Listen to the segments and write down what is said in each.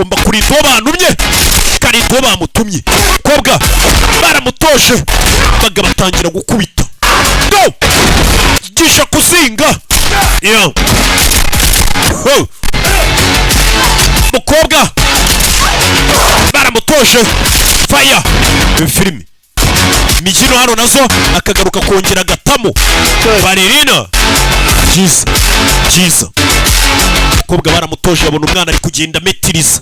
agomba kurinda uwo bantumye karinda uwo bamutumye. Kobwa baramutoje bagabatangira gukubita. Go gisha kuzinga mukobwa baramutoje fire. Filime imikino hano nazo akagaruka kongera agatamo baririna cyiza. Mukobwa baramutoje abona umwana ari kugenda metiriza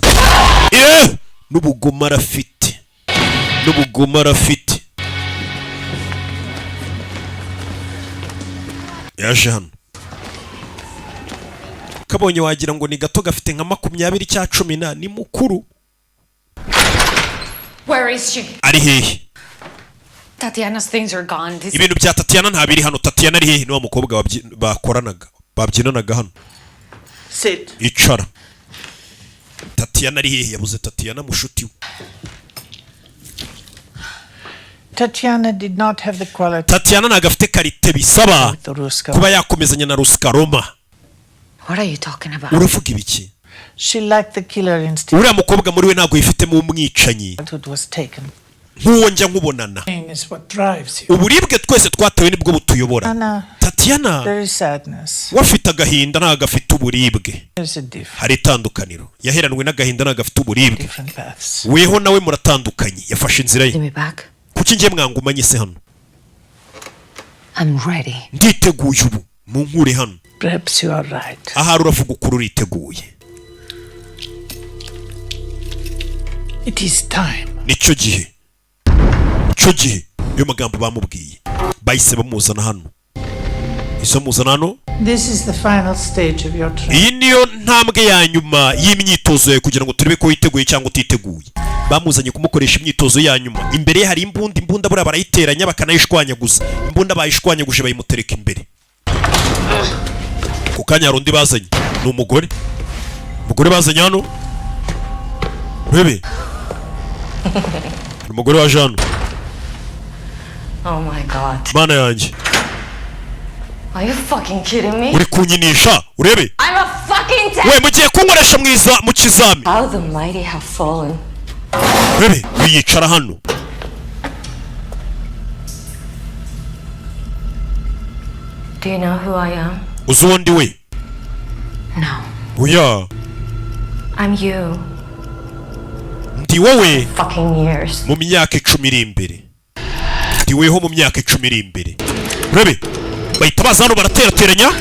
n'ubugoma arafite. Yaje hano kabonye wagira ngo ni gato gafite nka 20 cya 10 ni mukuru. Where is she? Ari hehe? Tatiana's things are gone. Ibintu bya Tatiana ntabiri hano. Tatiana ari hehe? Ni wa mukobwa bakoranaga babyinanaga hano. Sit. Icara. Tatiana ari hehe? Yabuze Tatiana mushuti we. Tatiana did not have the quality. Tatiana nagafite karite bisaba kuba yakomezanya na Ruskaroma. What are you talking about? Uravuga ibiki? She lacked the killer instinct. Uriya mukobwa muri we ntago yifitemo umwicanyi. It was taken. Nkuwo njya nkubonana. Uburibwe twese twatewe nibwo butuyobora. Tatiana there is sadness. Wafite agahinda ntagafite uburibwe. Hari itandukaniro. Yaheranwe n'agahinda ntagafite uburibwe. Weho nawe muratandukanye. Yafashe inzira ye. Kuki ngiye mwangumanye se hano? I'm ready. Nditeguye ubu. Munkure hano. Perhaps you are right. Aha uravuga ukuri uriteguye. It is time. Nicyo gihe. Iyo magambo bamubwiye. Bahise bamuzana hano. Iso muzana hano. This is the final stage of your training. Iyi niyo ntambwe ya nyuma y'imyitozo yawe kugira ngo turebe ko witeguye cyangwa utiteguye. Bamuzanye kumukoresha imyitozo ya nyuma. Imbere hari imbunda bura barayiteranya bakanayishwanyaguza. Imbunda bayishwanyaguje bayimutereka imbere. Kukanya rundi bazanye ni umugore bazanye hano bebe umugore wa Jean. Oh my god, mana yanjye, are you fucking kidding me? uri kunyinisha urebe? I'm a fucking test. We mugiye kunkoresha mwiza mu kizami. How the mighty have fallen. Bebe wiyicara hano. Do you know who I am? Uzundi we? No. Oya. I'm you. Ndi wowe Fucking years. mu myaka 10 iri imbere. Ndi weho mu myaka 10 iri imbere. Urebe bahita baza hano baraterateranya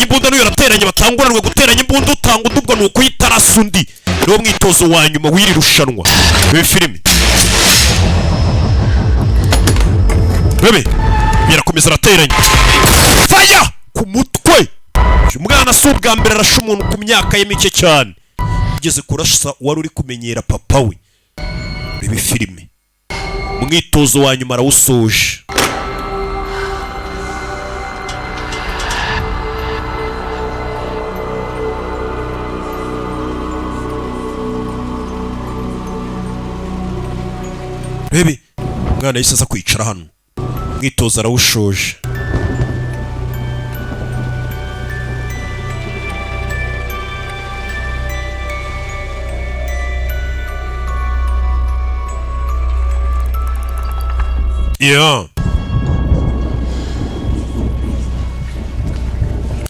imbunda niyo rateranya batanguranwe guteranya imbunda utanga udubwo nuko yitarasa undi. Niwo mwitozo wa nyuma w'iri rushanwa. Be filime. Urebe birakomeza rateranya. Fire ku mutwe. Umwana si ubwa mbere arasha umuntu ku myaka ye mike cyane. Ugeze kurasa wari uri kumenyera papa we. Ibi filime mwitozo wa nyuma arawusoje. Bebe umwana yise aza kwicara hano mwitozo arawushoje. Yeah.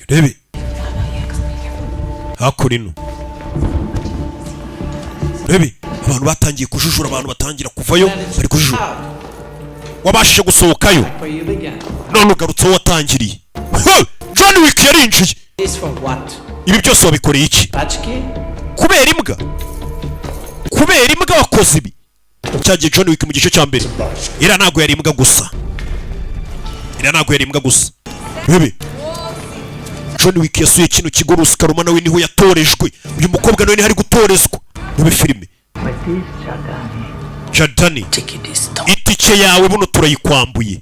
Rebe. Hakurino. Rebe, abantu batangiye kujujura, abantu batangira kuvayo, bari kujujura. Wabashije gusohokayo. None ugarutse watangiriye. John Wick yarinjiye. Ibi byose wabikoreye iki? Kubera imbwa wakoze ibi. Cyagiye John Wick mu gice cya mbere. Ira ntago yari imbwa gusa. Bebe John Wick yasuye kino kigo Ruskaroma nawe niho yatorejwe. Uyu mukobwa nawe ni hari gutorezwa. Bebe filime Jadani itike yawe buno turayikwambuye.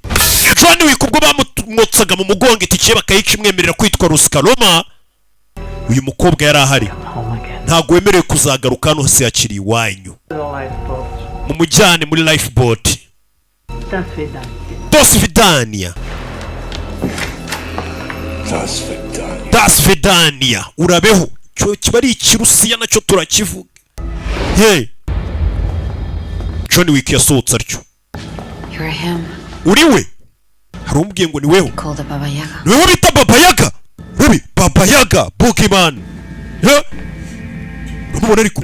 John Wick ubwo bamutsaga mu mugongo itike bakayica imwemerera kwitwa Ruskaroma. Uyu mukobwa yari ahari. Ntago wemerewe kuzagaruka hano hose yakiriye iwanyu. Mumujyane muri lifeboat. Das Vidania. Urabeho. Cyo kibari ikirusiya nacyo turakivuga. Hey, John Wick yasohotse atyo. You're him. Uri we? Hari umbwiye ngo ni wewe. Called the Baba Yaga. Ni wewe bita Baba Yaga. Rubi, Baba Yaga, Pokemon. Yeah. Urumubona ariko?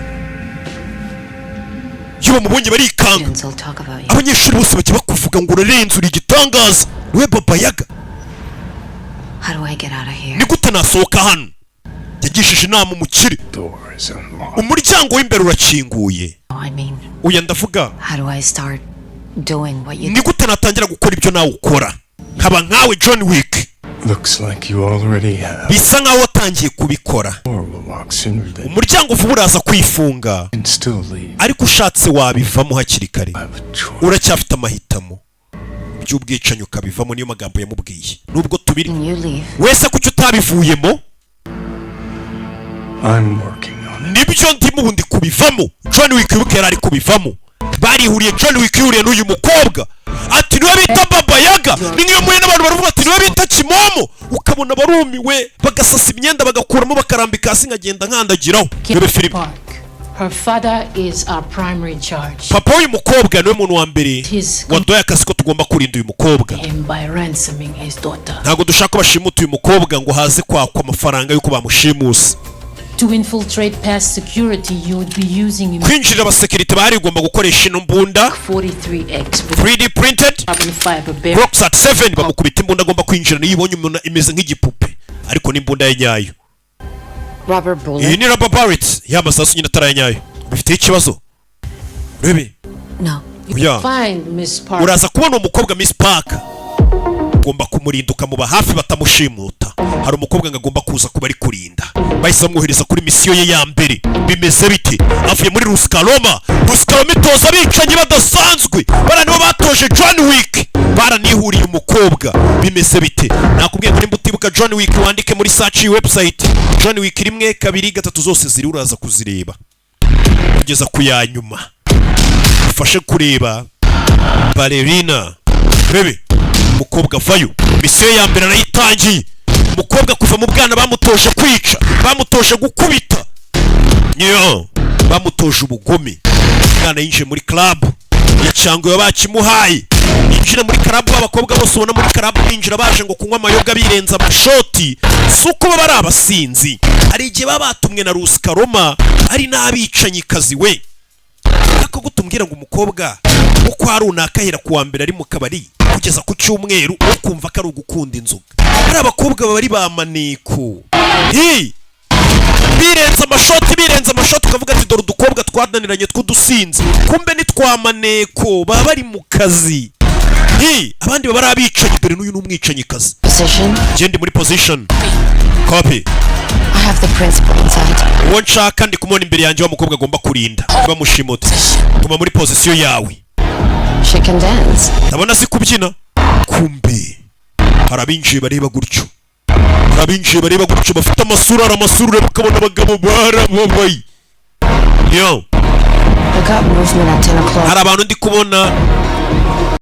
Iyo bamubonye barikanga. Students all talk about you. Abanyeshuri bose bajya bakuvuga ngo urarenze uri igitangaza. Ni we Baba Yaga. How do I get out of here? Ni gute nasohoka hano? Yagishije inama umukire. Door is unlocked. Umuryango w'imbere urakinguye. I mean, Uya ndavuga. how do I start doing what you Ni gute natangira gukora ibyo nawe ukora? Nkaba nkawe John Wick. Looks like you already have. Bisa nkaho watangiye kubikora. Door will lock sooner than Umuryango vuba uraza kwifunga. and still leave. Ariko ushatse wabivamo hakiri kare. I have a choice. Uracyafite amahitamo. By'ubwicanyi ukabivamo niyo magambo yamubwiye. Nubwo tubiri. and you leave? Wese kuki utabivuyemo? I'm working on it. Nibyo ndimo ubundi kubivamo. John Wick wibuke yari ari kubivamo. Barihuriye John Wick yuriye n'uyu mukobwa. Ati niwe bita Baba Yaga. Ni niyo muye n'abantu baravuga ati niwe bita Kimomo. Ukabona barumiwe bagasasa imyenda bagakuramo bakarambika hasi nkagenda nkandagiraho. Niwe Philip. Park. Her father is our primary charge. Papa w'uyu mukobwa niwe muntu wa mbere His waduhaye akazi ko tugomba kurinda uyu mukobwa. him by ransoming his daughter. Ntabwo dushaka ko bashimuta uyu mukobwa ngo haze kwakwa amafaranga y'uko bamushimusa. To infiltrate past security, you would be using Kwinjirira abasekirite bahari ugomba gukoresha ino mbunda 43X with 3D printed carbon fiber barrel. Glock at 7 bamukubita imbunda agomba kwinjira niyo ibonye umuntu imeze nk'igipupe ariko n'imbunda ye nyayo. Rubber Iyi bullet? ni rubber bullet y'amasasu nyine atari nyayo. Bifite ikibazo. Rebe. No. Ya. Find Miss Park. Uraza kubona umukobwa Miss Park. Ugomba kumurinda ukamuba hafi batamushimuta. Hari umukobwa ngagomba kuza kuba ari kurinda. Bahise bamwohereza kuri misiyo ye ya mbere. Bimeze bite? Avuye muri Ruskaloma. Ruskaloma itoza abicanyi badasanzwe. Bara nibo batoje John Wick. Baranihuriye umukobwa. Bimeze bite? Nakubwiye ngo nimba utibuka John Wick wandike muri search website. John Wick 1, 2, 3 zose ziri uraza kuzireba. Kugeza ku ya nyuma. Ufashe kureba Ballerina. Bebe. Umukobwa vayo. Misiyo ya mbere arayitangiye. Umukobwa kuva mu bwana bamutoje kwica, bamutoje gukubita. Nyo, bamutoje ubugome. Umwana yinjiye muri club. Yacyanguye bakimuhaye. Yinjira muri club abakobwa bose ubona muri club binjira baje ngo kunywa amayoga birenza amashoti. Suko baba ari abasinzi. Hari igihe baba batumwe na Ruskaloma ari n'abicanyi kazi we. Ako gutumbwira ngo umukobwa uko ari unakahera kuwa mbere ari mu kabari kugeza ku cyumweru ukumva ko ari ugukunda inzoga. Hari abakobwa bari bamaneko. Birenze amashoti ukavuga ati dore udukobwa twadaniranye tw'udusinzi. Kumbe ni twamaneko baba bari mu kazi. Abandi baba ari abicanyi dore n'uyu n'umwicanyi kazi. Position? Gende muri position. Copy. I have the principal inside. Uwo nshaka ndi kumubona imbere yanjye w'umukobwa agomba kurinda. Bamushimute. Tuma muri position yawe. She can dance. Ndabona si kubyina. Kumbe. Harabinjiye bareba gutyo. Bafite amasura bakabona abagabo barababaye. Yo. I got movement at 10 o'clock. Hari abantu ndi kubona